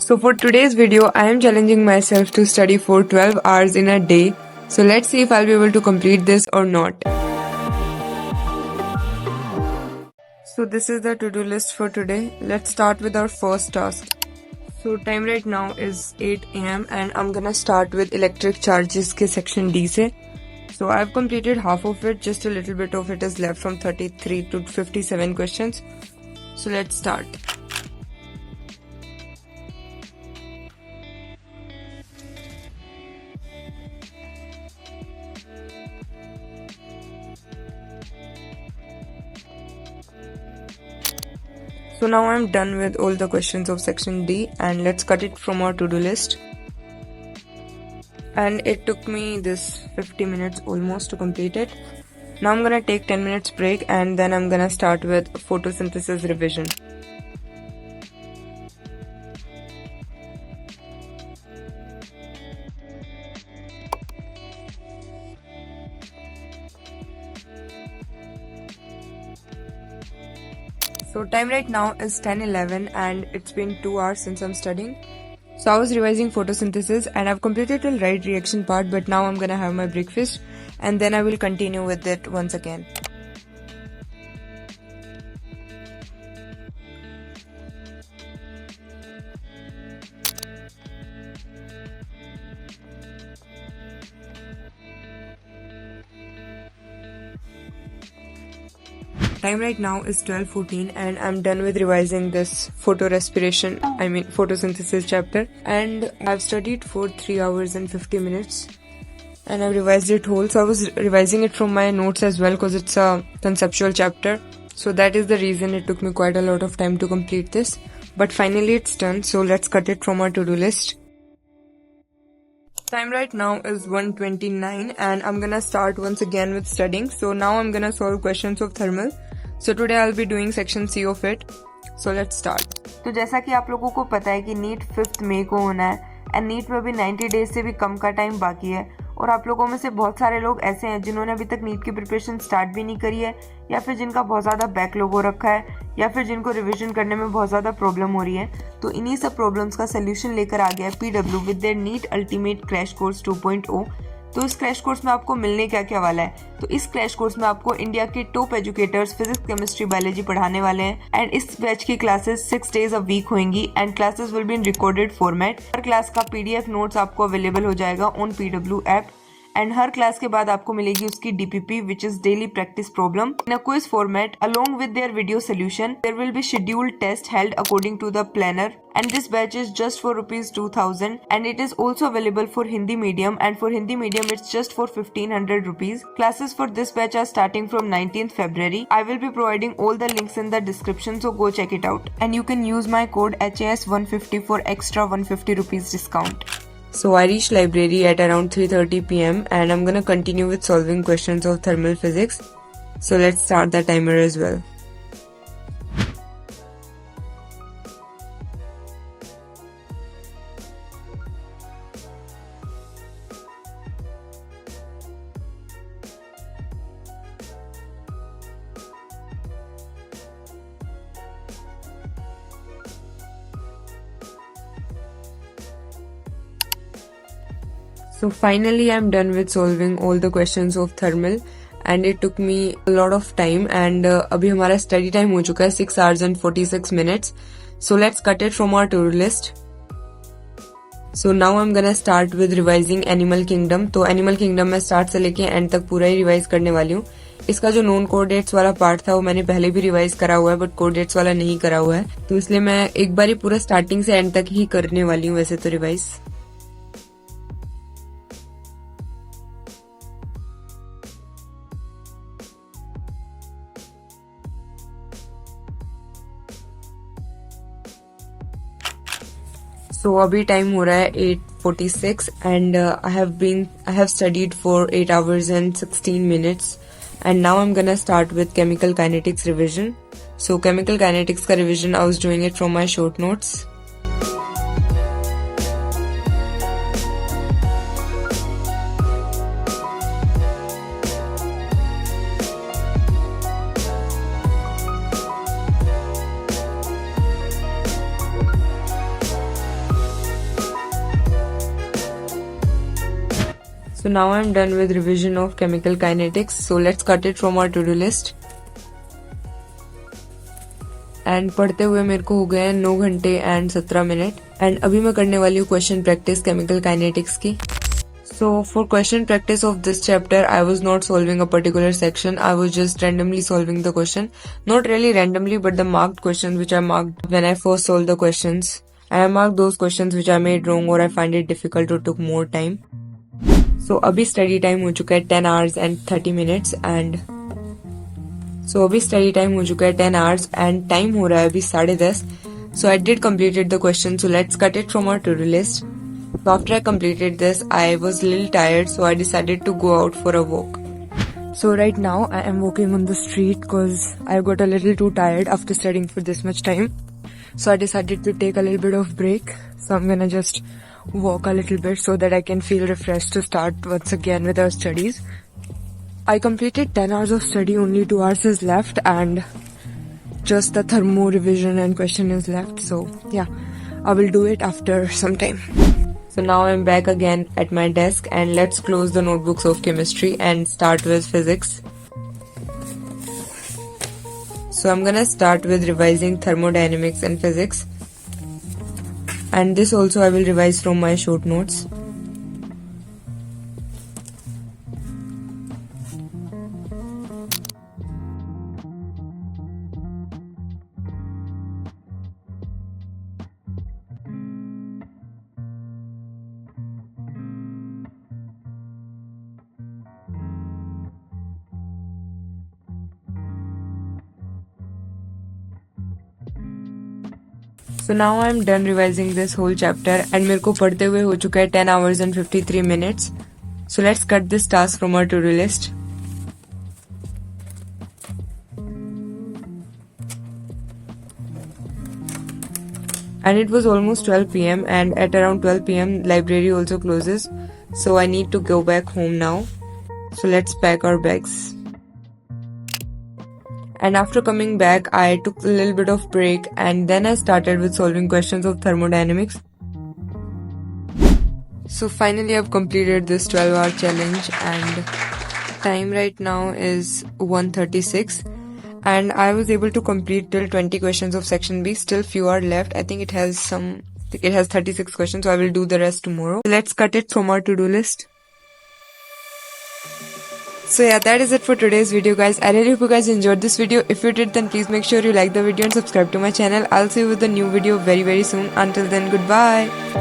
So for today's video, I am challenging myself to study for 12 hours in a day. So let's see if I'll be able to complete this or not. So this is the to-do list for today. Let's start with our first task. So time right now is 8 am and I'm gonna start with electric charges के section D से. So I've completed half of it, just a little bit of it is left from 33 to 57 questions. So let's start. So now I'm done with all the questions of section D and let's cut it from our to-do list. And it took me this 50 minutes almost to complete it. Now I'm gonna take 10 minutes break and then I'm gonna start with photosynthesis revision. So time right now is 10:11 and it's been 2 hours since I'm studying. So I was revising photosynthesis and I've completed the right reaction part, but now I'm gonna have my breakfast and then I will continue with it once again. Time right now is 12:14 and I'm done with revising this photosynthesis chapter, and I've studied for 3 hours and 50 minutes and I've revised it whole. So I was revising it from my notes as well because it's a conceptual chapter. So that is the reason it took me quite a lot of time to complete this. But finally it's done, so let's cut it from our to-do list. Time right now is 1:29 and I'm gonna start once again with studying. So now I'm gonna solve questions of thermal. So today I'll be doing section C of it. So let's start. तो जैसा कि आप लोगों को पता है कि NEET 5 मई को होना है एंड नीट में भी 90 डेज से भी कम का टाइम बाकी है, और आप लोगों में से बहुत सारे लोग ऐसे हैं जिन्होंने अभी तक नीट की प्रिपरेशन स्टार्ट भी नहीं करी है, या फिर जिनका बहुत ज़्यादा बैकलॉग हो रखा है, या फिर जिनको रिवीजन करने में बहुत ज़्यादा प्रॉब्लम हो रही है. तो इन्हीं सब प्रॉब्लम्स का सोल्यूशन लेकर आ गया है PW with their NEET ultimate crash course 2.0. तो इस क्रैश कोर्स में आपको मिलने क्या क्या वाला है? तो इस क्रैश कोर्स में आपको इंडिया के top educators physics, chemistry, biology पढ़ाने वाले हैं एंड इस बैच की क्लासेस 6 डेज अ वीक होंगी and classes will be in recorded format. हर क्लास का पीडीएफ नोट्स आपको अवेलेबल हो जाएगा ऑन पीडब्ल्यू ऐप एंड हर क्लास के बाद आपको मिलेगी उसकी DPP which is daily practice problem in a quiz format along with their video solution. There will be scheduled test held according to the planner and this batch is just for ₹2,000 and it is also available for Hindi medium, and for Hindi medium it's just for ₹1,500. Classes for this batch are starting from 19th February. I will be providing all the links in the description, so go check it out and you can use my code HAS150 for extra ₹150 discount. So I reached library at around 3:30 PM and I'm gonna continue with solving questions of thermal physics. So let's start the timer as well. So finally I'm done with solving all the questions of thermal and it took me a lot of time and अभी हमारा study time हो चुका है 6 hours and 46 minutes. So let's cut it from our to-do list. So now I'm gonna start with revising Animal Kingdom. तो Animal Kingdom मैं start से लेके end तक पूरा ही revise करने वाली हूँ. इसका जो नॉन कोडेट्स वाला पार्ट था वो मैंने पहले भी रिवाइज करा हुआ है, बट कोडेट्स वाला नहीं करा हुआ है, तो इसलिए मैं एक बार ही पूरा स्टार्टिंग से एंड तक ही करने वाली हूँ वैसे तो रिवाइज. So अभी टाइम हो रहा है 8:46 and I have studied for 8 hours and 16 minutes and now I'm gonna start with chemical kinetics revision. So chemical kinetics का revision I was doing it from my short notes. So now I'm done with revision of chemical kinetics. So let's cut it from our to-do list. And पढ़ते हुए मेरे को हो गए 9 घंटे and 17 minute and अभी मैं करने वाली हूँ क्वेश्चन प्रैक्टिस केमिकल काइनेटिक्स की. So for question practice of this chapter, I was not solving a particular section. I was just randomly solving the question. Not really randomly, but the marked questions which I marked when I first solved the questions. I marked those questions which I made wrong or I find it difficult or took more time. So अभी study time हो चुका है 10 hours and 30 minutes and so अभी study time हो चुका है 10 hours and time हो रहा है अभी 10:30. So I did completed the question. So let's cut it from our to-do list. So after I completed this, I was a little tired, so I decided to go out for a walk. So right now I am walking on the street because I got a little too tired after studying for this much time. So I decided to take a little bit of break. So I'm gonna just walk a little bit so that I can feel refreshed to start once again with our studies. I completed 10 hours of study, only 2 hours is left and just the thermo revision and question is left. So yeah, I will do it after some time. So now I'm back again at my desk and let's close the notebooks of chemistry and start with physics. So I'm gonna start with revising thermodynamics and physics. And this also I will revise from my short notes. So now I'm done revising this whole chapter and मेरे को पढ़ते हुए हो चुका है 10 hours and 53 minutes. So let's cut this task from our to-do list. And it was almost 12 p.m. and at around 12 p.m. library also closes. So I need to go back home now. So let's pack our bags. And after coming back, I took a little bit of break and then I started with solving questions of thermodynamics. So finally I've completed this 12-hour challenge and time right now is 1:36 and I was able to complete till 20 questions of section B. Still few are left. I think it has 36 questions, so I will do the rest tomorrow. Let's cut it from our to-do list. So yeah, that is it for today's video, guys. I really hope you guys enjoyed this video. If you did, then please make sure you like the video and subscribe to my channel. I'll see you with a new video very soon. Until then, goodbye.